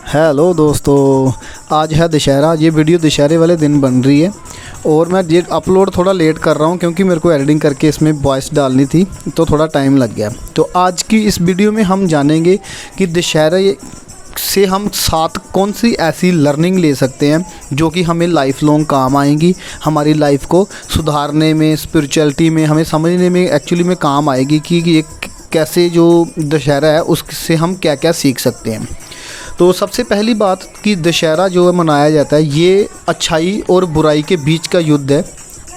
Hello दोस्तों, आज है दशहरा। ये वीडियो दशहरे वाले दिन बन रही है और मैं ये अपलोड थोड़ा लेट कर रहा हूँ क्योंकि मेरे को एडिटिंग करके इसमें वॉइस डालनी थी तो थोड़ा टाइम लग गया। तो आज की इस वीडियो में हम जानेंगे कि दशहरे से हम 7 कौन सी ऐसी लर्निंग ले सकते हैं जो कि हमें लाइफ लॉन्ग काम आएंगी, हमारी लाइफ को सुधारने में, स्पिरिचुअलिटी में, हमें समझने में एक्चुअली में काम आएगी कि ये कैसे जो दशहरा है उससे हम क्या क्या सीख सकते हैं। तो सबसे पहली बात कि दशहरा जो मनाया जाता है ये अच्छाई और बुराई के बीच का युद्ध है।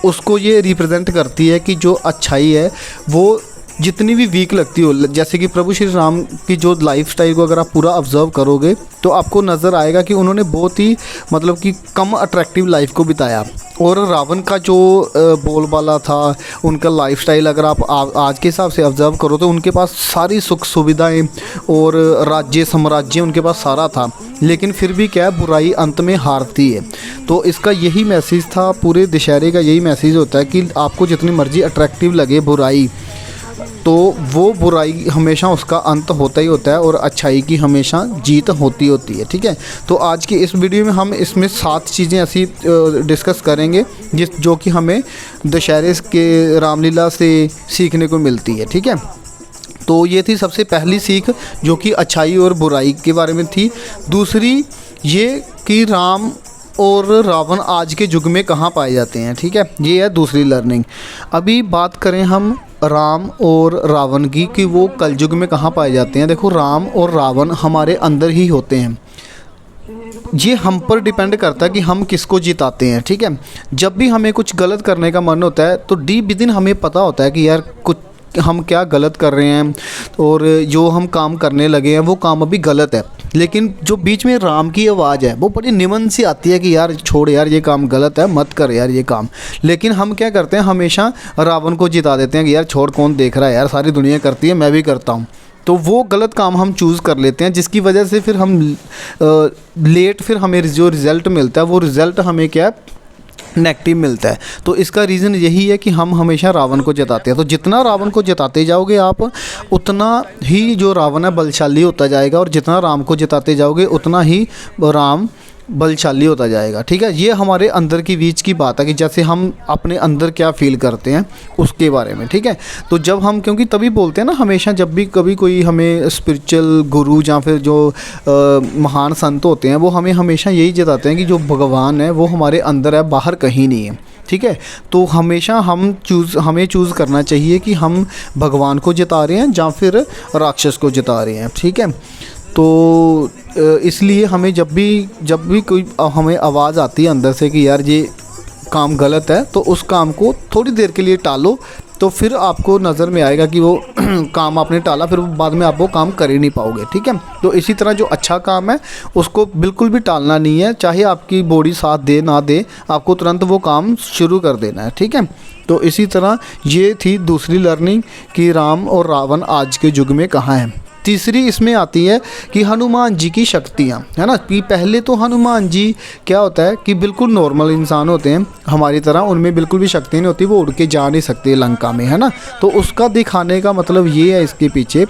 उसको ये रिप्रेजेंट करती है कि जो अच्छाई है वो जितनी भी वीक लगती हो, जैसे कि प्रभु श्री राम की जो लाइफस्टाइल को अगर आप पूरा ऑब्जर्व करोगे तो आपको नज़र आएगा कि उन्होंने बहुत ही मतलब कि कम अट्रैक्टिव लाइफ को बिताया। और रावण का जो बोलबाला था, उनका लाइफस्टाइल अगर आप आज के हिसाब से ऑब्जर्व करो तो उनके पास सारी सुख सुविधाएं और राज्य साम्राज्य उनके पास सारा था, लेकिन फिर भी क्या है, बुराई अंत में हारती है। तो इसका यही मैसेज था, पूरे दशहरे का यही मैसेज होता है कि आपको जितनी मर्जी अट्रैक्टिव लगे बुराई, तो वो बुराई हमेशा उसका अंत होता ही होता है और अच्छाई की हमेशा जीत होती है। ठीक है, तो आज की इस वीडियो में हम इसमें 7 चीज़ें ऐसी डिस्कस करेंगे जो कि हमें दशहरे के रामलीला से सीखने को मिलती है। ठीक है, तो ये थी सबसे पहली सीख जो कि अच्छाई और बुराई के बारे में थी। दूसरी ये कि राम और रावण आज के युग में कहाँ पाए जाते हैं। ठीक है, ये है दूसरी लर्निंग। अभी बात करें हम राम और रावण की कि वो कलयुग में कहाँ पाए जाते हैं। देखो, राम और रावण हमारे अंदर ही होते हैं। ये हम पर डिपेंड करता है कि हम किसको जिताते हैं। ठीक है, जब भी हमें कुछ गलत करने का मन होता है तो डीप विदिन हमें पता होता है कि यार कुछ हम क्या गलत कर रहे हैं और जो हम काम करने लगे हैं वो काम अभी गलत है। लेकिन जो बीच में राम की आवाज़ है वो बड़ी निमन सी आती है कि यार छोड़ यार, ये काम गलत है, मत कर यार ये काम। लेकिन हम क्या करते हैं, हमेशा रावण को जिता देते हैं कि यार छोड़, कौन देख रहा है यार, सारी दुनिया करती है, मैं भी करता हूँ। तो वो गलत काम हम चूज़ कर लेते हैं, जिसकी वजह से फिर हम लेट फिर हमें जो रिज़ल्ट मिलता है वो रिज़ल्ट हमें क्या है, नेगेटिव मिलता है। तो इसका रीज़न यही है कि हम हमेशा रावण को जिताते हैं। तो जितना रावण को जिताते जाओगे आप, उतना ही जो रावण है बलशाली होता जाएगा, और जितना राम को जिताते जाओगे उतना ही राम बलशाली होता जाएगा। ठीक है, ये हमारे अंदर की बीच की बात है कि जैसे हम अपने अंदर क्या फील करते हैं उसके बारे में। ठीक है, तो जब हम, क्योंकि तभी बोलते हैं ना हमेशा, जब भी कभी कोई हमें स्पिरिचुअल गुरु या फिर जो महान संत होते हैं वो हमें हमेशा यही जताते हैं कि जो भगवान है वो हमारे अंदर है, बाहर कहीं नहीं है। ठीक है, तो हमेशा हमें चूज़ करना चाहिए कि हम भगवान को जिता रहे हैं या फिर राक्षस को जिता रहे हैं। ठीक है, तो इसलिए हमें जब भी कोई हमें आवाज़ आती है अंदर से कि यार ये काम गलत है, तो उस काम को थोड़ी देर के लिए टालो, तो फिर आपको नज़र में आएगा कि वो काम आपने टाला, फिर बाद में आप वो काम कर ही नहीं पाओगे। ठीक है, तो इसी तरह जो अच्छा काम है उसको बिल्कुल भी टालना नहीं है, चाहे आपकी बॉडी साथ दे ना दे, आपको तुरंत वो काम शुरू कर देना है। ठीक है, तो इसी तरह ये थी दूसरी लर्निंग कि राम और रावण आज के युग में कहाँ हैं। तीसरी इसमें आती है कि हनुमान जी की शक्तियाँ, है ना, कि पहले तो हनुमान जी क्या होता है कि बिल्कुल नॉर्मल इंसान होते हैं हमारी तरह, उनमें बिल्कुल भी शक्ति नहीं होती, वो उड़ के जा नहीं सकते लंका में, है ना। तो उसका दिखाने का मतलब ये है इसके पीछे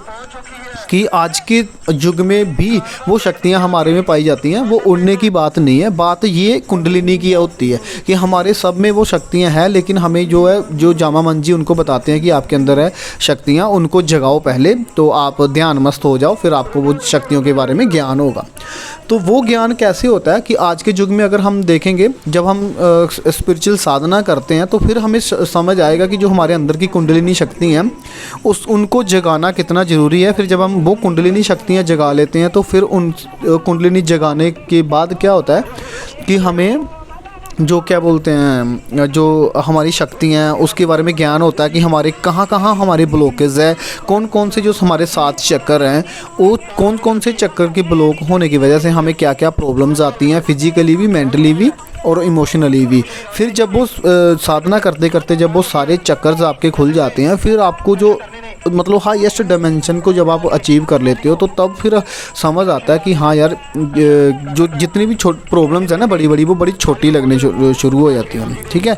कि आज के युग में भी वो शक्तियाँ हमारे में पाई जाती हैं। वो उड़ने की बात नहीं है, बात ये कुंडलिनी की होती है कि हमारे सब में वो शक्तियाँ हैं, लेकिन हमें जो है, जो जामा मंजी उनको बताते हैं कि आपके अंदर है शक्तियाँ, उनको जगाओ पहले, तो आप ध्यान मस्त हो जाओ, फिर आपको वो शक्तियों के बारे में ज्ञान होगा। तो वो ज्ञान कैसे होता है कि आज के युग में अगर हम देखेंगे, जब हम स्पिरिचुअल साधना करते हैं तो फिर हमें समझ आएगा कि जो हमारे अंदर की कुंडलिनी शक्ति हैं उनको जगाना कितना ज़रूरी है। फिर जब हम वो कुंडलिनी शक्तियाँ जगा लेते हैं तो फिर उन कुंडलिनी जगाने के बाद क्या होता है कि हमें जो क्या बोलते हैं, जो हमारी शक्तियाँ हैं उसके बारे में ज्ञान होता है कि हमारे कहाँ कहाँ हमारे ब्लॉकेज है, कौन कौन से जो हमारे 7 चक्कर हैं वो कौन कौन से चक्कर के ब्लॉक होने की वजह से हमें क्या क्या प्रॉब्लम्स आती हैं, फिजिकली भी, मेंटली भी और इमोशनली भी। फिर जब वो साधना करते करते जब वो सारे चक्कर्स आपके खुल जाते हैं, फिर आपको जो मतलब हाईएस्ट डायमेंशन को जब आप अचीव कर लेते हो तो तब फिर समझ आता है कि हाँ यार, जो जितनी भी प्रॉब्लम्स है ना बड़ी बड़ी, वो बड़ी छोटी लगने शुरू हो जाती हैं। ठीक है,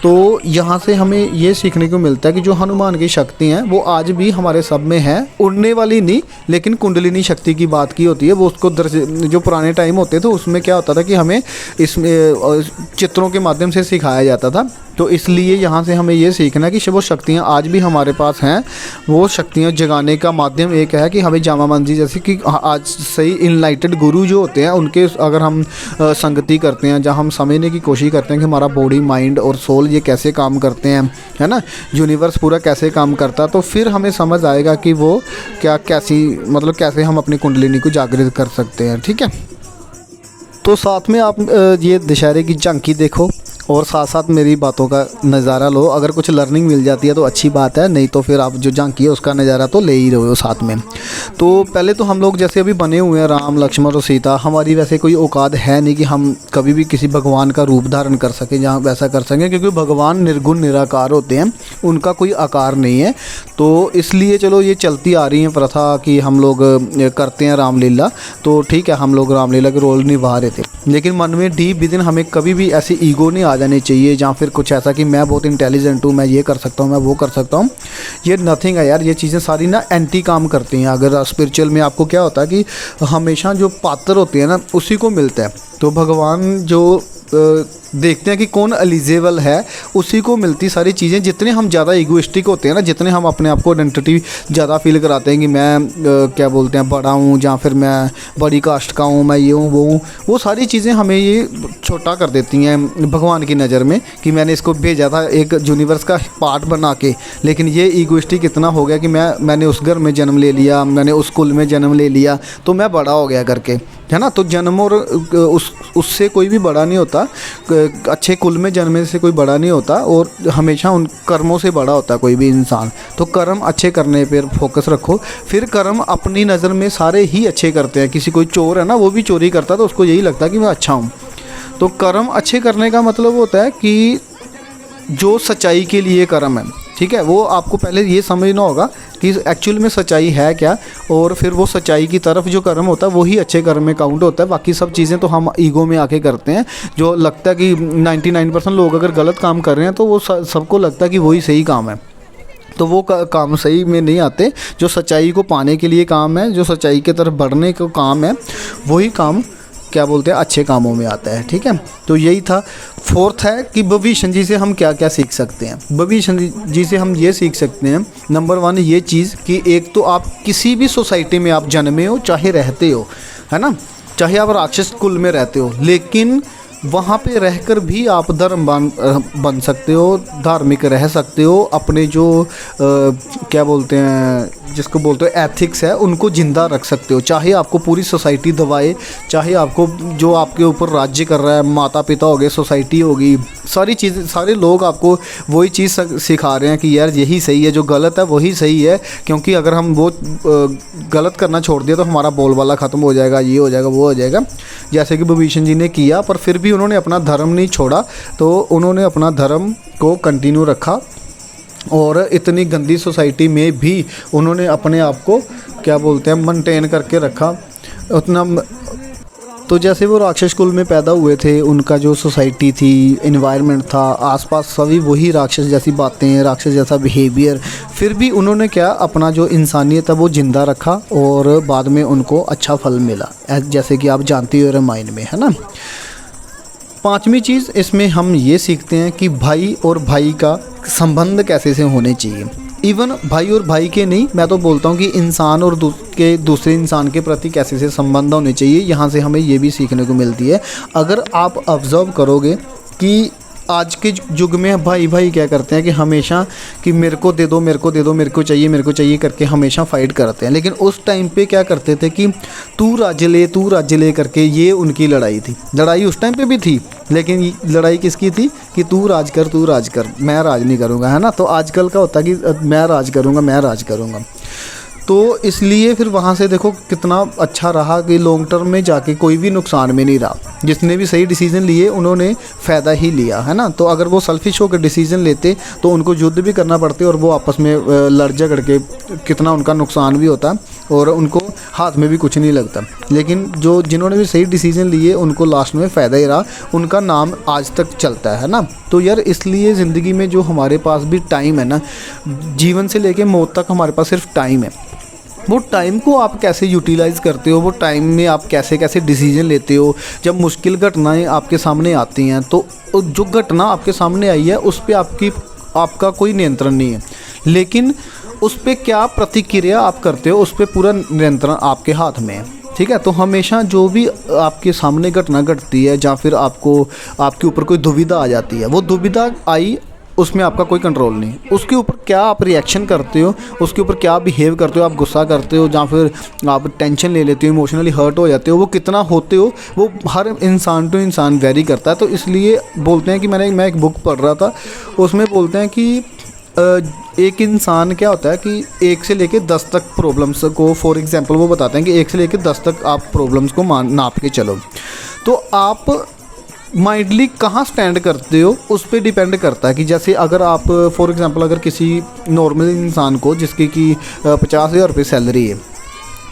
तो यहाँ से हमें ये सीखने को मिलता है कि जो हनुमान की शक्ति हैं वो आज भी हमारे सब में है। उड़ने वाली नहीं, लेकिन कुंडलिनी शक्ति की बात की होती है। वो उसको जो पुराने टाइम होते थे उसमें क्या होता था कि हमें इसमें चित्रों के माध्यम से सिखाया जाता था। तो इसलिए यहाँ से हमें ये सीखना है कि वो शक्तियाँ आज भी हमारे पास हैं। वो शक्तियाँ जगाने का माध्यम एक है कि हमें जामा मंदिर जैसे कि आज सही इनलाइटेड गुरु जो होते हैं उनके अगर हम संगति करते हैं, जहाँ हम समझने की कोशिश करते हैं कि हमारा बॉडी, माइंड और सोल ये कैसे काम करते हैं, है ना, यूनिवर्स पूरा कैसे काम करता है, तो फिर हमें समझ आएगा कि वो कैसे हम अपनी कुंडलिनी को जागृत कर सकते हैं। ठीक है, तो साथ में आप ये दशहरे की झांकी देखो और साथ साथ मेरी बातों का नज़ारा लो। अगर कुछ लर्निंग मिल जाती है तो अच्छी बात है, नहीं तो फिर आप जो झांकी है उसका नज़ारा तो ले ही रहे हो साथ में। तो पहले तो हम लोग जैसे अभी बने हुए हैं राम, लक्ष्मण और सीता, हमारी वैसे कोई औकात है नहीं कि हम कभी भी किसी भगवान का रूप धारण कर सकें, जहाँ वैसा कर सकें, क्योंकि भगवान निर्गुण निराकार होते हैं, उनका कोई आकार नहीं है। तो इसलिए चलो ये चलती आ रही है प्रथा कि हम लोग करते हैं रामलीला, तो ठीक है हम लोग रामलीला के रोल निभा रहे थे, लेकिन मन में डीप विदिन हमें कभी भी ऐसी ईगो नहीं आ जानी चाहिए, या फिर कुछ ऐसा कि मैं बहुत इंटेलिजेंट हूँ, मैं ये कर सकता हूँ, मैं वो कर सकता हूँ। ये नथिंग है यार, ये चीज़ें सारी ना एंटी काम करती हैं। अगर स्पिरिचुअल में आपको क्या होता है कि हमेशा जो पात्र होते हैं ना उसी को मिलता है। तो भगवान जो देखते हैं कि कौन एलिजिबल है, उसी को मिलती सारी चीज़ें। जितने हम ज़्यादा ईगोइस्टिक होते हैं ना, जितने हम अपने आप को आइडेंटिटी ज़्यादा फील कराते हैं कि मैं क्या बोलते हैं बड़ा हूँ, या फिर मैं बड़ी कास्ट का हूँ, मैं ये हूँ वो हूँ, वो सारी चीज़ें हमें ये छोटा कर देती हैं भगवान की नज़र में कि मैंने इसको भेजा था एक यूनिवर्स का पार्ट बना के, लेकिन ये ईगोइस्टिक इतना हो गया कि मैंने उस घर में जन्म ले लिया, मैंने उस कुल में जन्म ले लिया, तो मैं बड़ा हो गया करके, है ना। तो जन्म और उससे कोई भी बड़ा नहीं होता, अच्छे कुल में जन्मने से कोई बड़ा नहीं होता, और हमेशा उन कर्मों से बड़ा होता है कोई भी इंसान। तो कर्म अच्छे करने पर फोकस रखो, फिर कर्म अपनी नज़र में सारे ही अच्छे करते हैं। किसी कोई चोर है ना, वो भी चोरी करता है तो उसको यही लगता है कि मैं अच्छा हूँ। तो कर्म अच्छे करने का मतलब होता है कि जो सच्चाई के लिए कर्म है, ठीक है, वो आपको पहले ये समझना होगा कि एक्चुअल में सच्चाई है क्या, और फिर वो सच्चाई की तरफ जो कर्म होता है वही अच्छे कर्म में काउंट होता है। बाकी सब चीज़ें तो हम ईगो में आके करते हैं। जो लगता है कि 99% लोग अगर गलत काम कर रहे हैं तो वो सबको लगता है कि वही सही काम है, तो वो काम सही में नहीं आते। जो सच्चाई को पाने के लिए काम है, जो सच्चाई की तरफ बढ़ने का काम है, वही काम क्या बोलते हैं अच्छे कामों में आता है। ठीक है, तो यही था। फोर्थ है कि भविष्य जी से हम क्या क्या सीख सकते हैं। भविष्य जी से हम ये सीख सकते हैं, नंबर 1 ये चीज़ कि एक तो आप किसी भी सोसाइटी में आप जन्मे हो चाहे रहते हो, है ना, चाहे आप राक्षस कुल में रहते हो, लेकिन वहाँ पे रहकर भी आप धर्मवान बन सकते हो, धार्मिक रह सकते हो। अपने जो क्या बोलते हैं, जिसको बोलते हो एथिक्स है, उनको ज़िंदा रख सकते हो। चाहे आपको पूरी सोसाइटी दबाए, चाहे आपको जो आपके ऊपर राज्य कर रहा है, माता पिता हो गए, सोसाइटी होगी, सारी चीज़ें, सारे लोग आपको वही चीज़ सिखा रहे हैं कि यार यही सही है, जो गलत है वही सही है। क्योंकि अगर हम वो गलत करना छोड़ दिया तो हमारा बोलबाला ख़त्म हो जाएगा, ये हो जाएगा, वो हो जाएगा, जैसे कि विभीषण जी ने किया। पर फिर भी उन्होंने अपना धर्म नहीं छोड़ा, तो उन्होंने अपना धर्म को कंटिन्यू रखा, और इतनी गंदी सोसाइटी में भी उन्होंने अपने आप को क्या बोलते हैं मेंटेन करके रखा उतना। तो जैसे वो राक्षस कुल में पैदा हुए थे, उनका जो सोसाइटी थी, एनवायरनमेंट था, आसपास सभी वही राक्षस जैसी बातें, राक्षस जैसा बिहेवियर, फिर भी उन्होंने क्या अपना जो इंसानियत है वो ज़िंदा रखा, और बाद में उनको अच्छा फल मिला, जैसे कि आप जानते हो रामायण में, है ना। 5वीं चीज़ इसमें हम ये सीखते हैं कि भाई और भाई का संबंध कैसे से होने चाहिए। इवन भाई और भाई के नहीं, मैं तो बोलता हूँ कि इंसान और दूसरे इंसान के प्रति कैसे से संबंध होने चाहिए। यहाँ से हमें ये भी सीखने को मिलती है। अगर आप ऑब्ज़र्व करोगे कि आज के युग में भाई भाई क्या करते हैं कि हमेशा कि मेरे को दे दो, मेरे को दे दो, मेरे को चाहिए करके हमेशा फ़ाइट करते हैं। लेकिन उस टाइम पे क्या करते थे कि तू राज्य ले करके, ये उनकी लड़ाई थी। लड़ाई उस टाइम पे भी थी, लेकिन लड़ाई किसकी थी कि तू राज कर, मैं राज नहीं करूँगा, है ना। तो आजकल का होता है कि मैं राज करूँगा। तो इसलिए फिर वहाँ से देखो कितना अच्छा रहा कि लॉन्ग टर्म में जाके कोई भी नुकसान में नहीं रहा। जिसने भी सही डिसीजन लिए उन्होंने फ़ायदा ही लिया, है ना। तो अगर वो सेल्फिश होकर डिसीजन लेते तो उनको युद्ध भी करना पड़ते और वो आपस में लड़ झगड़ के कितना उनका नुकसान भी होता और उनको हाथ में भी कुछ नहीं लगता। लेकिन जिन्होंने भी सही डिसीजन लिए उनको लास्ट में फ़ायदा ही रहा, उनका नाम आज तक चलता है ना। तो यार इसलिए ज़िंदगी में जो हमारे पास भी टाइम है ना, जीवन से लेके मौत तक हमारे पास सिर्फ टाइम है। वो टाइम को आप कैसे यूटिलाइज़ करते हो, वो टाइम में आप कैसे कैसे डिसीजन लेते हो। जब मुश्किल घटनाएं आपके सामने आती हैं तो जो घटना आपके सामने आई है उस पे आपका कोई नियंत्रण नहीं है, लेकिन उस पे क्या प्रतिक्रिया आप करते हो उस पे पूरा नियंत्रण आपके हाथ में है, ठीक है। तो हमेशा जो भी आपके सामने घटना घटती है या फिर आपके ऊपर कोई दुविधा आ जाती है, वो दुविधा आई उसमें आपका कोई कंट्रोल नहीं। उसके ऊपर क्या आप रिएक्शन करते हो, उसके ऊपर क्या बिहेव करते हो, आप गुस्सा करते हो या फिर आप टेंशन ले लेते हो, इमोशनली हर्ट हो जाते हो, वो कितना होते हो वो हर इंसान टू इंसान वेरी करता है। तो इसलिए बोलते हैं कि मैं एक बुक पढ़ रहा था, उसमें बोलते हैं कि एक इंसान क्या होता है कि 1 से लेकर 10 तक प्रॉब्लम्स को, फॉर एग्जांपल वो बताते हैं कि 1 से लेकर 10 तक आप प्रॉब्लम्स को नाप के चलो। तो आप माइंडली कहाँ स्टैंड करते हो उस पर डिपेंड करता है कि जैसे अगर आप फॉर एग्जांपल अगर किसी नॉर्मल इंसान को जिसकी कि 50,000 रुपये सैलरी है,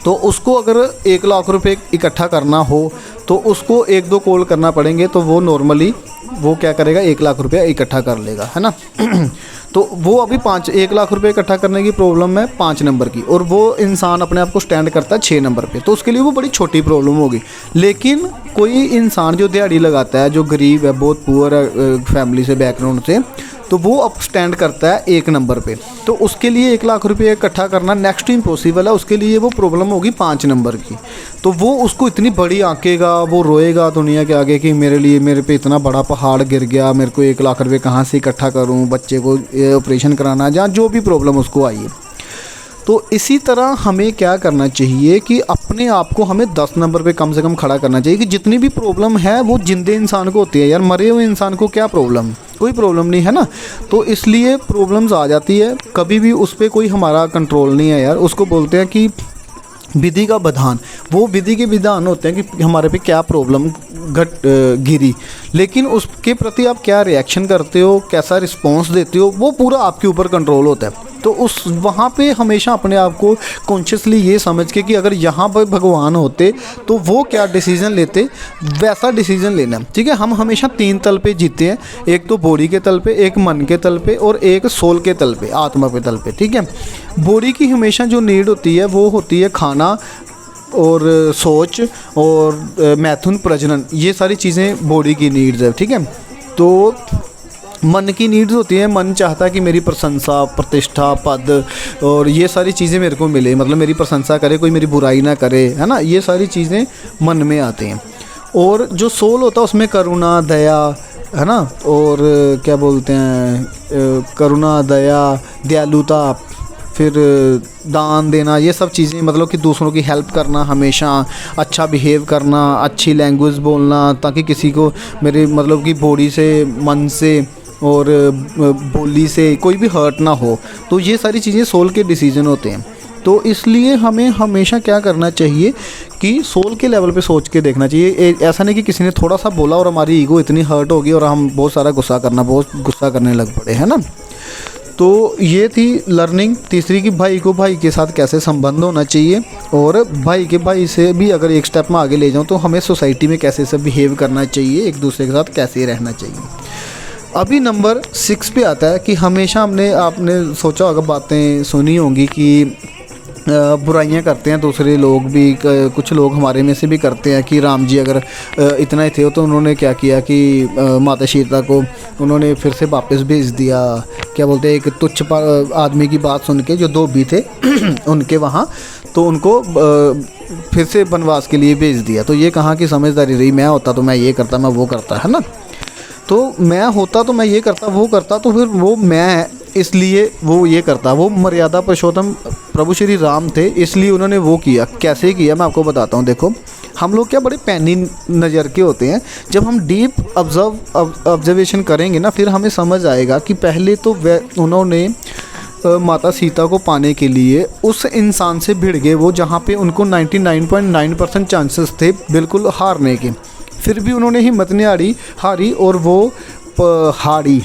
तो उसको अगर 1 लाख रुपए इकट्ठा करना हो तो उसको 1-2 कॉल करना पड़ेंगे, तो वो नॉर्मली वो क्या करेगा 1 लाख रुपया इकट्ठा कर लेगा, है ना। तो वो अभी 1 लाख रुपए इकट्ठा करने की प्रॉब्लम है 5 नंबर की, और वो इंसान अपने आप को स्टैंड करता है 6 नंबर पे, तो उसके लिए वो बड़ी छोटी प्रॉब्लम होगी। लेकिन कोई इंसान जो दिहाड़ी लगाता है, जो गरीब है, बहुत पुअर है फैमिली से, बैकग्राउंड से, तो वो अब स्टैंड करता है 1 नंबर पे, तो उसके लिए 1 लाख रुपये इकट्ठा करना नेक्स्ट इम्पॉसिबल है। उसके लिए वो प्रॉब्लम होगी 5 नंबर की, तो वो उसको इतनी बड़ी आंकेगा, वो रोएगा दुनिया के आगे कि मेरे पे इतना बड़ा पहाड़ गिर गया, मेरे को 1 लाख रुपये कहाँ से इकट्ठा करूँ, बच्चे को ऑपरेशन कराना, जहाँ जो भी प्रॉब्लम उसको आई है। तो इसी तरह हमें क्या करना चाहिए कि अपने आप को हमें 10 नंबर पे कम से कम खड़ा करना चाहिए कि जितनी भी प्रॉब्लम है वो जिंदे इंसान को होती है यार, मरे हुए इंसान को क्या प्रॉब्लम, कोई प्रॉब्लम नहीं है ना। तो इसलिए प्रॉब्लम्स आ जाती है, कभी भी उस पर कोई हमारा कंट्रोल नहीं है यार। उसको बोलते हैं कि विधि का विधान, वो विधि के विधान होते हैं कि हमारे पे क्या प्रॉब्लम गिरी, लेकिन उसके प्रति आप क्या रिएक्शन करते हो, कैसा रिस्पॉन्स देते हो, वो पूरा आपके ऊपर कंट्रोल होता है। तो वहाँ पे हमेशा अपने आप को कॉन्शियसली ये समझ के कि अगर यहाँ पर भगवान होते तो वो क्या डिसीज़न लेते, वैसा डिसीज़न लेना, ठीक है। हम हमेशा 3 तल पे जीते हैं, एक तो बॉडी के तल पे, एक मन के तल पे और एक सोल के तल पे, आत्मा के तल पे, ठीक है। बॉडी की हमेशा जो नीड होती है वो होती है खाना और सोच और मैथुन प्रजनन, ये सारी चीज़ें बॉडी की नीड्स है, ठीक है। तो मन की नीड्स होती है, मन चाहता है कि मेरी प्रशंसा, प्रतिष्ठा, पद और ये सारी चीज़ें मेरे को मिले, मतलब मेरी प्रशंसा करे, कोई मेरी बुराई ना करे, है ना। ये सारी चीज़ें मन में आती हैं। और जो सोल होता है उसमें करुणा, दया, है ना, और क्या बोलते हैं करुणा, दया, दयालुता, फिर दान देना, ये सब चीज़ें, मतलब कि दूसरों की हेल्प करना, हमेशा अच्छा बिहेव करना, अच्छी लैंग्वेज बोलना, ताकि किसी को मेरे मतलब कि बॉडी से, मन से और बोली से कोई भी हर्ट ना हो। तो ये सारी चीज़ें सोल के डिसीजन होते हैं। तो इसलिए हमें हमेशा क्या करना चाहिए कि सोल के लेवल पे सोच के देखना चाहिए। ऐसा नहीं कि किसी ने थोड़ा सा बोला और हमारी ईगो इतनी हर्ट होगी और हम बहुत सारा बहुत गुस्सा करने लग पड़े, है ना। तो ये थी लर्निंग तीसरी कि भाई को भाई के साथ कैसे संबंध होना चाहिए, और भाई से भी अगर एक स्टेप में आगे ले जाऊँ तो हमें सोसाइटी में कैसे सब बिहेव करना चाहिए, एक दूसरे के साथ कैसे रहना चाहिए। अभी नंबर 6 पे आता है कि हमेशा आपने सोचा होगा, बातें सुनी होंगी कि बुराइयां करते हैं दूसरे लोग भी, कुछ लोग हमारे में से भी करते हैं कि राम जी अगर इतना ही थे तो उन्होंने क्या किया कि माता सीता को उन्होंने फिर से वापस भेज दिया, क्या बोलते हैं, एक तुच्छ आदमी की बात सुन के जो धोबी थे उनके वहाँ, तो उनको फिर से वनवास के लिए भेज दिया। तो ये कहाँ की समझदारी रही, मैं होता तो मैं ये करता, मैं वो करता, है ना। तो मैं होता तो मैं ये करता, वो करता, तो फिर वो मैं इसलिए वो ये करता। वो मर्यादा पुरुषोत्तम प्रभु श्री राम थे, इसलिए उन्होंने वो किया। कैसे किया मैं आपको बताता हूँ। देखो, हम लोग क्या बड़े पैनी नज़र के होते हैं, जब हम डीप ऑब्जर्वेशन करेंगे ना, फिर हमें समझ आएगा कि पहले तो उन्होंने माता सीता को पाने के लिए उस इंसान से भिड़ गए वो, जहाँ पे उनको 99.9% चांसेस थे बिल्कुल हारने के, फिर भी उन्होंने हिम्मत नहीं हारी और वो हारी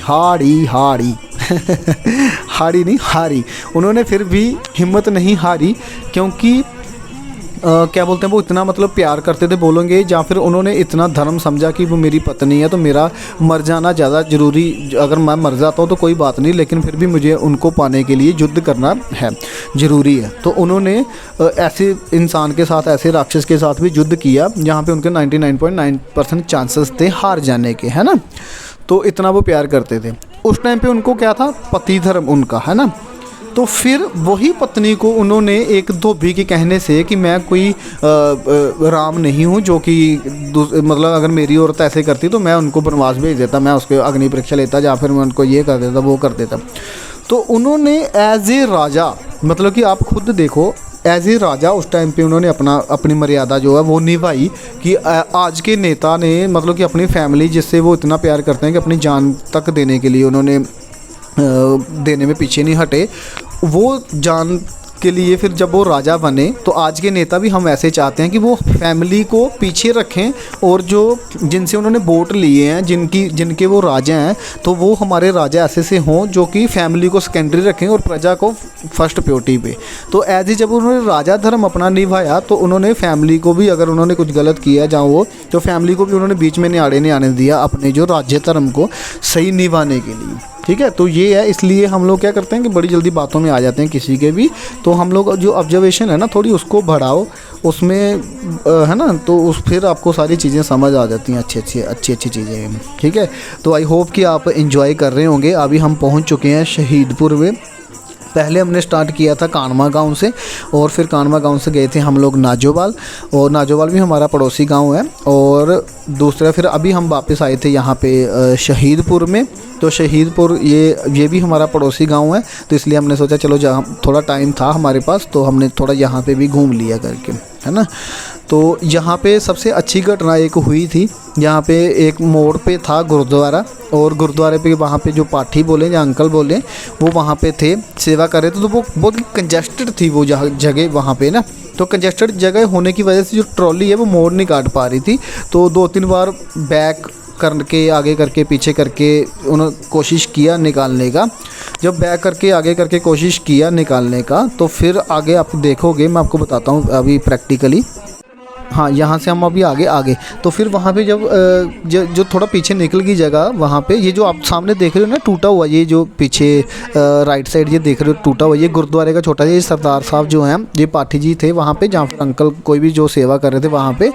नहीं हारी, उन्होंने फिर भी हिम्मत नहीं हारी, क्योंकि क्या बोलते हैं वो इतना मतलब प्यार करते थे बोलेंगे, या फिर उन्होंने इतना धर्म समझा कि वो मेरी पत्नी है तो मेरा मर जाना ज़्यादा ज़रूरी, अगर मैं मर जाता हूँ तो कोई बात नहीं, लेकिन फिर भी मुझे उनको पाने के लिए युद्ध करना है, ज़रूरी है। तो उन्होंने ऐसे इंसान के साथ, ऐसे राक्षस के साथ भी युद्ध किया जहाँ पे उनके 99.9% चांसेस थे हार जाने के, है ना। तो इतना वो प्यार करते थे। उस टाइम पे उनको क्या था, पति धर्म उनका, है ना। तो फिर वही पत्नी को उन्होंने एक धोबी के कहने से कि मैं कोई राम नहीं हूँ, जो कि मतलब अगर मेरी औरत ऐसे करती तो मैं उनको वनवास भेज देता, मैं उसके अग्नि परीक्षा लेता, या फिर मैं उनको ये कर देता, वो कर देता। तो उन्होंने एज ए राजा, मतलब कि आप खुद देखो, एज ए राजा उस टाइम पे उन्होंने अपनी मर्यादा जो है वो निभाई, कि आज के नेता ने मतलब कि अपनी फैमिली जिससे वो इतना प्यार करते हैं कि अपनी जान तक देने के लिए उन्होंने देने में पीछे नहीं हटे। वो जान के लिए फिर जब वो राजा बने, तो आज के नेता भी हम ऐसे चाहते हैं कि वो फैमिली को पीछे रखें, और जो जिनसे उन्होंने वोट लिए हैं, जिनके वो राजा हैं, तो वो हमारे राजा ऐसे से हों जो कि फैमिली को सेकेंडरी रखें और प्रजा को फर्स्ट प्रायोरिटी पे। तो एज ही जब उन्होंने राजा धर्म अपना निभाया, तो उन्होंने फैमिली को भी, अगर उन्होंने कुछ गलत किया जहाँ वो, तो फैमिली को भी उन्होंने बीच में नहीं आने दिया अपने जो राज्य धर्म को सही निभाने के लिए, ठीक है। तो ये है, इसलिए हम लोग क्या करते हैं कि बड़ी जल्दी बातों में आ जाते हैं किसी के भी। तो हम लोग जो ऑब्जर्वेशन है ना, थोड़ी उसको बढ़ाओ, उसमें है ना, तो उस फिर आपको सारी चीज़ें समझ आ जाती हैं, अच्छी चीज़ें, ठीक है। तो आई होप कि आप एंजॉय कर रहे होंगे। अभी हम पहुंच चुके हैं शहीदपुर में। पहले हमने स्टार्ट किया था कानवा गांव से, और फिर कानवा गांव से गए थे हम लोग नाजोवाल, और नाजोवाल भी हमारा पड़ोसी गांव है। और दूसरा फिर अभी हम वापस आए थे यहाँ पे शहीदपुर में। तो शहीदपुर ये भी हमारा पड़ोसी गांव है, तो इसलिए हमने सोचा चलो जहाँ थोड़ा टाइम था हमारे पास, तो हमने थोड़ा यहाँ पे भी घूम लिया करके, है ना। तो यहाँ पे सबसे अच्छी घटना एक हुई थी, यहाँ पे एक मोड़ पे था गुरुद्वारा, और गुरुद्वारे पे वहाँ पे जो पाठी बोले या अंकल बोले वो वहाँ पे थे, सेवा कर रहे थे। तो वो बहुत कंजेस्टेड थी वो जगह वहाँ पे ना। तो कंजेस्टेड जगह होने की वजह से जो ट्रॉली है वो मोड़ नहीं काट पा रही थी। तो 2-3 बार बैक करके, आगे करके, पीछे करके उन्होंने कोशिश किया निकालने का। जब बैक करके, आगे करके कोशिश किया निकालने का, तो फिर आगे आप देखोगे, मैं आपको बताता हूँ अभी प्रैक्टिकली। हाँ, यहाँ से हम अभी आगे तो फिर वहाँ पे जब जो थोड़ा पीछे निकल गई जगह, वहाँ पे ये जो आप सामने देख रहे हो ना टूटा हुआ, ये जो पीछे राइट साइड ये देख रहे हो टूटा हुआ, ये गुरुद्वारे का छोटा, ये सरदार साहब जो हैं, ये पाठी जी थे वहाँ पे, जहाँ पर अंकल कोई भी जो सेवा कर रहे थे वहाँ पे।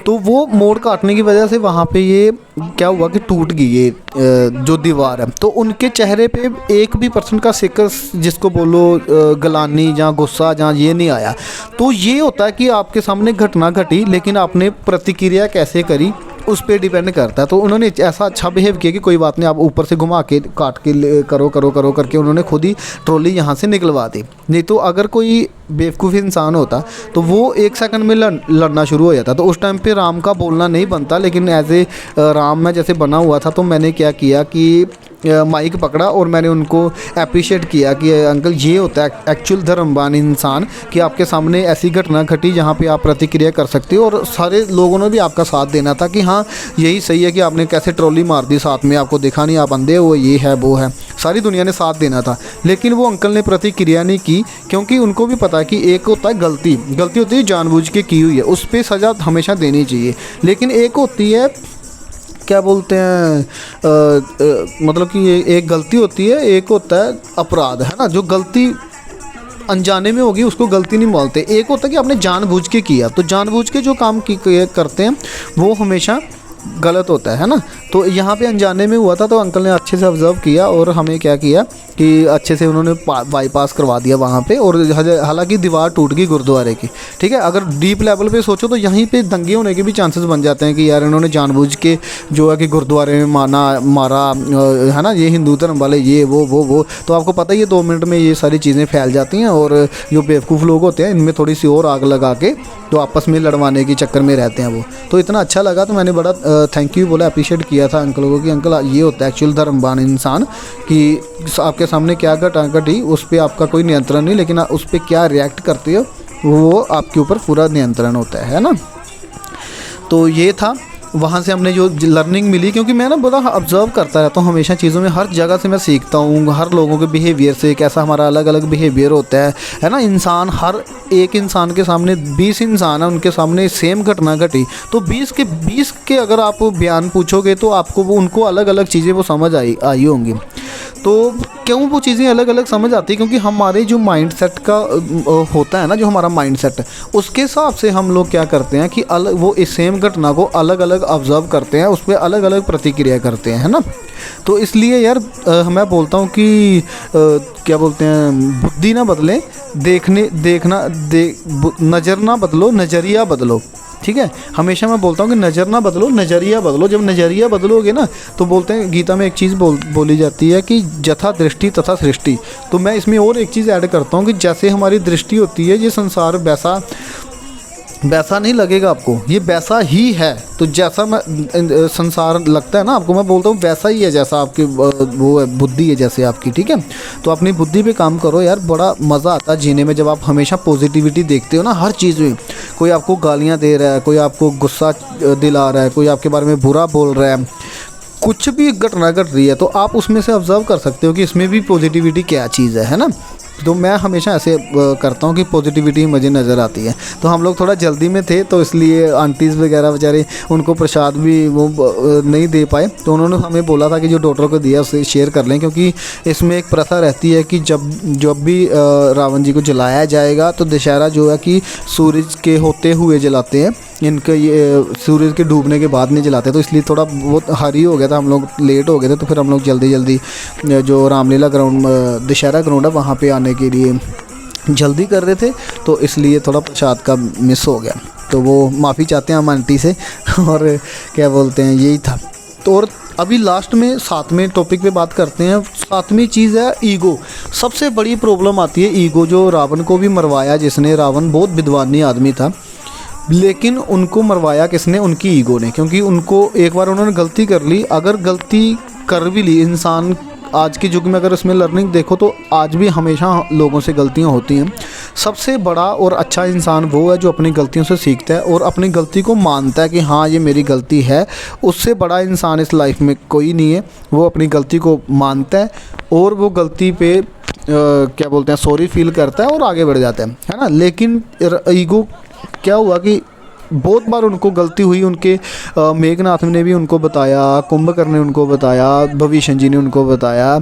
तो वो मोड़ काटने की वजह से वहाँ पे ये क्या हुआ कि टूट गई ये जो दीवार है। तो उनके चेहरे पे 1% का सिक्का, जिसको बोलो गलानी या गुस्सा जहाँ, ये नहीं आया। तो ये होता है कि आपके सामने घटना घटी, लेकिन आपने प्रतिक्रिया कैसे करी उस पर डिपेंड करता है। तो उन्होंने ऐसा अच्छा बिहेव किया कि कोई बात नहीं, आप ऊपर से घुमा के काट के करो करके उन्होंने खुद ही ट्रॉली यहाँ से निकलवा दी। नहीं तो अगर कोई बेवकूफ़ इंसान होता तो वो 1 सेकंड में लड़ना शुरू हो जाता। तो उस टाइम पे राम का बोलना नहीं बनता, लेकिन एज ए राम मैं जैसे बना हुआ था, तो मैंने क्या किया कि माइक पकड़ा और मैंने उनको अप्रिशिएट किया कि अंकल ये होता है एक्चुअल धर्मवान इंसान, कि आपके सामने ऐसी घटना घटी जहाँ पे आप प्रतिक्रिया कर सकते हो, और सारे लोगों ने भी आपका साथ देना था कि हाँ यही सही है, कि आपने कैसे ट्रॉली मार दी साथ में, आपको देखा नहीं, आप अंधे हो, ये है वो है, सारी दुनिया ने साथ देना था। लेकिन वो अंकल ने प्रतिक्रिया नहीं की, क्योंकि उनको भी पता है कि एक होता है गलती होती है जानबूझ के की हुई है, उस पर सज़ा हमेशा देनी चाहिए। लेकिन एक होती है क्या बोलते हैं मतलब कि ये एक गलती होती है, एक होता है अपराध, है ना। जो गलती अनजाने में होगी उसको गलती नहीं बोलते। एक होता है कि आपने जानबूझ के किया, तो जानबूझ के जो काम करते हैं वो हमेशा गलत होता है ना। तो यहाँ पे अनजाने में हुआ था, तो अंकल ने अच्छे से ऑब्ज़र्व किया और हमें क्या किया कि अच्छे से उन्होंने बाईपास करवा दिया वहाँ पे। और हालांकि दीवार टूट गई गुरुद्वारे की, ठीक है। अगर डीप लेवल पे सोचो तो यहीं पे दंगे होने के भी चांसेस बन जाते हैं कि यार इन्होंने जानबूझ के जो है कि गुरुद्वारे में मारा है ना, ये हिंदू धर्म वाले, ये वो। तो आपको पता ही है 2 मिनट में ये सारी चीज़ें फैल जाती हैं, और जो बेवकूफ़ लोग होते हैं इनमें थोड़ी सी और आग लगा के तो आपस में लड़वाने के चक्कर में रहते हैं वो। तो इतना अच्छा लगा, तो मैंने बड़ा थैंक यू बोला, अप्रिशिएट किया था अंकल को कि अंकल ये होता है एक्चुअल धर्मवान इंसान कि आपके सामने क्या घटी उस पर आपका कोई नियंत्रण नहीं, लेकिन उस पर क्या रिएक्ट करते हो वो आपके ऊपर पूरा नियंत्रण होता है ना। तो ये था, वहाँ से हमने जो लर्निंग मिली, क्योंकि मैं ना बड़ा ऑब्ज़र्व करता रहता हूँ हमेशा चीज़ों में, हर जगह से मैं सीखता हूँ, हर लोगों के बिहेवियर से कैसा हमारा अलग अलग बिहेवियर होता है ना। इंसान, हर एक इंसान के सामने 20 इंसान है, उनके सामने सेम घटना घटी तो 20 के अगर आप बयान पूछोगे तो आपको वो उनको अलग अलग चीज़ें वो समझ आई होंगी। तो क्यों वो चीज़ें अलग अलग समझ आती है, क्योंकि हमारे जो माइंड सेट का होता है ना, जो हमारा माइंड सेट उसके हिसाब से हम लोग क्या करते हैं कि वो इस सेम घटना को अलग अलग ऑब्ज़र्व करते हैं, उस पर अलग अलग प्रतिक्रिया करते हैं, है ना। तो इसलिए यार मैं बोलता हूँ कि क्या बोलते हैं, बुद्धि ना बदलें, नज़र ना बदलो, नज़रिया बदलो, ठीक है। हमेशा मैं बोलता हूँ कि नज़र ना बदलो, नज़रिया बदलो। जब नज़रिया बदलोगे ना तो बोलते हैं, गीता में एक चीज़ बोली जाती है कि यथा दृष्टि तथा सृष्टि। तो मैं इसमें और एक चीज़ ऐड करता हूँ कि जैसे हमारी दृष्टि होती है, ये संसार वैसा नहीं लगेगा आपको, ये वैसा ही है। तो जैसा संसार लगता है ना आपको, मैं बोलता हूँ वैसा ही है जैसा आपकी वो है, बुद्धि है जैसे आपकी, ठीक है। तो अपनी बुद्धि पे काम करो यार, बड़ा मज़ा आता है जीने में जब आप हमेशा पॉजिटिविटी देखते हो ना हर चीज़ में। कोई आपको गालियाँ दे रहा है, कोई आपको गुस्सा दिला रहा है, कोई आपके बारे में बुरा बोल रहा है, कुछ भी घटना घट रही है तो आप उसमें से ऑब्ज़र्व कर सकते हो कि इसमें भी पॉजिटिविटी क्या चीज़ है ना। तो मैं हमेशा ऐसे करता हूँ कि पॉजिटिविटी मुझे नज़र आती है। तो हम लोग थोड़ा जल्दी में थे तो इसलिए आंटीज़ वगैरह बेचारे, उनको प्रसाद भी वो नहीं दे पाए, तो उन्होंने हमें बोला था कि जो डॉक्टर को दिया उसे शेयर कर लें, क्योंकि इसमें एक प्रथा रहती है कि जब भी रावण जी को जलाया जाएगा तो दशहरा जो है कि सूरज के होते हुए जलाते हैं, इनके ये सूरज के डूबने के बाद नहीं जलाते। तो इसलिए थोड़ा बहुत हरी हो गया था, हम लोग लेट हो गए थे, तो फिर हम लोग जल्दी जो रामलीला ग्राउंड, दशहरा ग्राउंड है वहाँ पे आने के लिए जल्दी कर रहे थे, तो इसलिए थोड़ा प्रसाद का मिस हो गया। तो वो माफ़ी चाहते हैं हम आंटी से और क्या बोलते हैं, यही था। तो और अभी लास्ट में 7वें टॉपिक पे बात करते हैं। 7वीं चीज़ है ईगो। सबसे बड़ी प्रॉब्लम आती है ईगो। जो रावण को भी मरवाया जिसने, रावण बहुत विद्वानी आदमी था, लेकिन उनको मरवाया किसने? उनकी ईगो ने। क्योंकि उनको एक बार उन्होंने गलती कर ली, अगर गलती कर भी ली इंसान, आज के युग में अगर इसमें लर्निंग देखो तो आज भी हमेशा लोगों से गलतियां होती हैं। सबसे बड़ा और अच्छा इंसान वो है जो अपनी गलतियों से सीखता है और अपनी गलती को मानता है कि हाँ ये मेरी गलती है। उससे बड़ा इंसान इस लाइफ में कोई नहीं है। वो अपनी गलती को मानता है और वो गलती पे क्या बोलते हैं, सॉरी फील करता है और आगे बढ़ जाता है ना। लेकिन ईगो क्या हुआ कि बहुत बार उनको गलती हुई। उनके मेघनाथ ने भी उनको बताया, कुंभकर्ण ने उनको बताया, भविष्य जी ने उनको बताया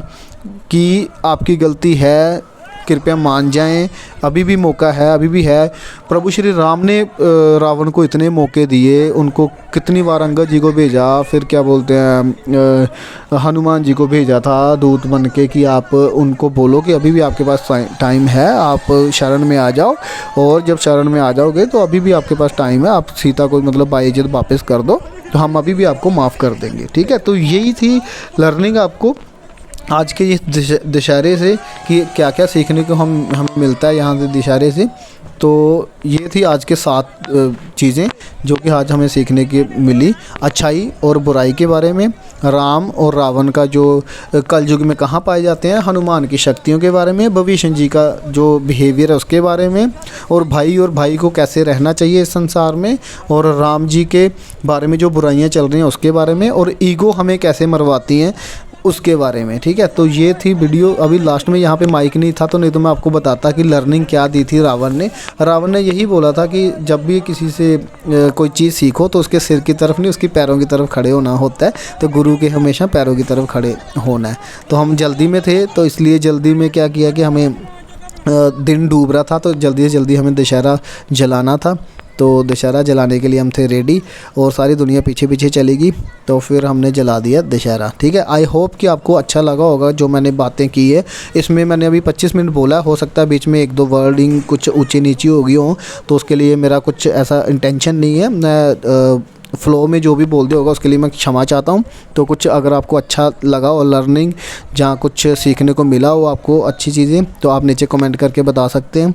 कि आपकी गलती है, कृपया मान जाएं, अभी भी मौका है, अभी भी है। प्रभु श्री राम ने रावण को इतने मौके दिए, उनको कितनी बार अंगद जी को भेजा, फिर क्या बोलते हैं हनुमान जी को भेजा था दूत बन के कि आप उनको बोलो कि अभी भी आपके पास टाइम है, आप शरण में आ जाओ। और जब शरण में आ जाओगे तो अभी भी आपके पास टाइम है, आप सीता को मतलब बाइज्जत वापस कर दो तो हम अभी भी आपको माफ़ कर देंगे। ठीक है, तो यही थी लर्निंग आपको आज के इस दशहरे से कि क्या क्या सीखने को हमें मिलता है यहाँ से दशहरे से। तो ये थी आज के 7 चीज़ें जो कि आज हमें सीखने की मिली। अच्छाई और बुराई के बारे में, राम और रावण का जो कलयुग में कहाँ पाए जाते हैं, हनुमान की शक्तियों के बारे में, भविष्य जी का जो बिहेवियर है उसके बारे में, और भाई को कैसे रहना चाहिए इस संसार में, और राम जी के बारे में जो बुराइयाँ चल रही हैं उसके बारे में, और ईगो हमें कैसे मरवाती हैं उसके बारे में। ठीक है, तो ये थी वीडियो। अभी लास्ट में यहाँ पे माइक नहीं था तो नहीं तो मैं आपको बताता कि लर्निंग क्या दी थी रावण ने यही बोला था कि जब भी किसी से कोई चीज़ सीखो तो उसके सिर की तरफ नहीं, उसकी पैरों की तरफ खड़े होना होता है। तो गुरु के हमेशा पैरों की तरफ खड़े होना है। तो हम जल्दी में थे तो इसलिए जल्दी में क्या किया कि हमें दिन डूब रहा था तो जल्दी से जल्दी हमें दशहरा जलाना था। तो दशहरा जलाने के लिए हम थे रेडी और सारी दुनिया पीछे पीछे चलेगी, तो फिर हमने जला दिया दशहरा। ठीक है, आई होप कि आपको अच्छा लगा होगा जो मैंने बातें की है। इसमें मैंने अभी 25 मिनट बोला, हो सकता है बीच में 1-2 वर्डिंग कुछ ऊंची नीची हो गई हो, तो उसके लिए मेरा कुछ ऐसा इंटेंशन नहीं है। मैं फ्लो में जो भी बोल दिया होगा उसके लिए मैं क्षमा चाहता हूँ। तो कुछ अगर आपको अच्छा लगा और लर्निंग जहाँ कुछ सीखने को मिला हो आपको अच्छी चीज़ें, तो आप नीचे कमेंट करके बता सकते हैं।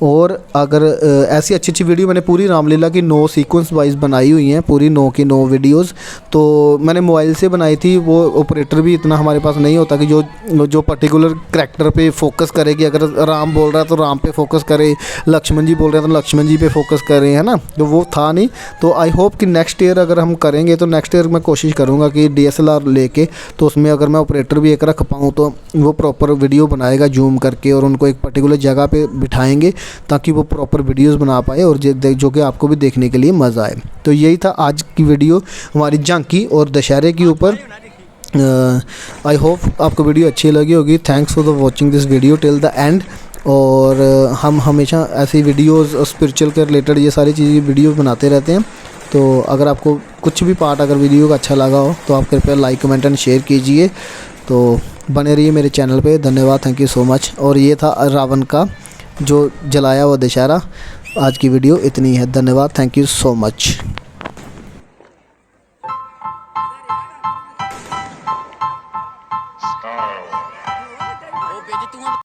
और अगर ऐसी अच्छी अच्छी वीडियो मैंने पूरी रामलीला की 9 सीक्वेंस वाइज बनाई हुई हैं, पूरी 9 की 9 वीडियोस। तो मैंने मोबाइल से बनाई थी, वो ऑपरेटर भी इतना हमारे पास नहीं होता कि जो पर्टिकुलर करैक्टर पे फोकस करे, कि अगर राम बोल रहा है तो राम पे फोकस करे, लक्ष्मण जी बोल रहे हैं तो लक्ष्मण जी पे फोकस करें, है ना। तो वो था नहीं। तो आई होप कि नेक्स्ट ईयर अगर हम करेंगे तो नेक्स्ट ईयर मैं कोशिश करूँगा कि DSLR लेके, तो उसमें अगर मैं ऑपरेटर भी एक रख पाऊँ तो वो प्रॉपर वीडियो बनाएगा जूम करके, और उनको एक पर्टिकुलर जगह पे बिठाएंगे ताकि वो प्रॉपर वीडियोस बना पाए और जो कि आपको भी देखने के लिए मज़ा आए। तो यही था आज की वीडियो हमारी झांकी और दशहरे के ऊपर। आई होप आपको वीडियो अच्छी लगी होगी। Thanks for the watching this video till the end. और हम हमेशा ऐसी वीडियोस स्पिरिचुअल के रिलेटेड ये सारी चीज़ें वीडियो बनाते रहते हैं। तो अगर आपको कुछ भी पार्ट अगर वीडियो का अच्छा लगा हो तो आप कृपया लाइक कमेंट एंड शेयर कीजिए। तो बने रहिए मेरे चैनल पे। धन्यवाद, थैंक यू सो मच। और ये था रावण का जो जलाया हुआ दशहरा। आज की वीडियो इतनी है। धन्यवाद, थैंक यू सो मच।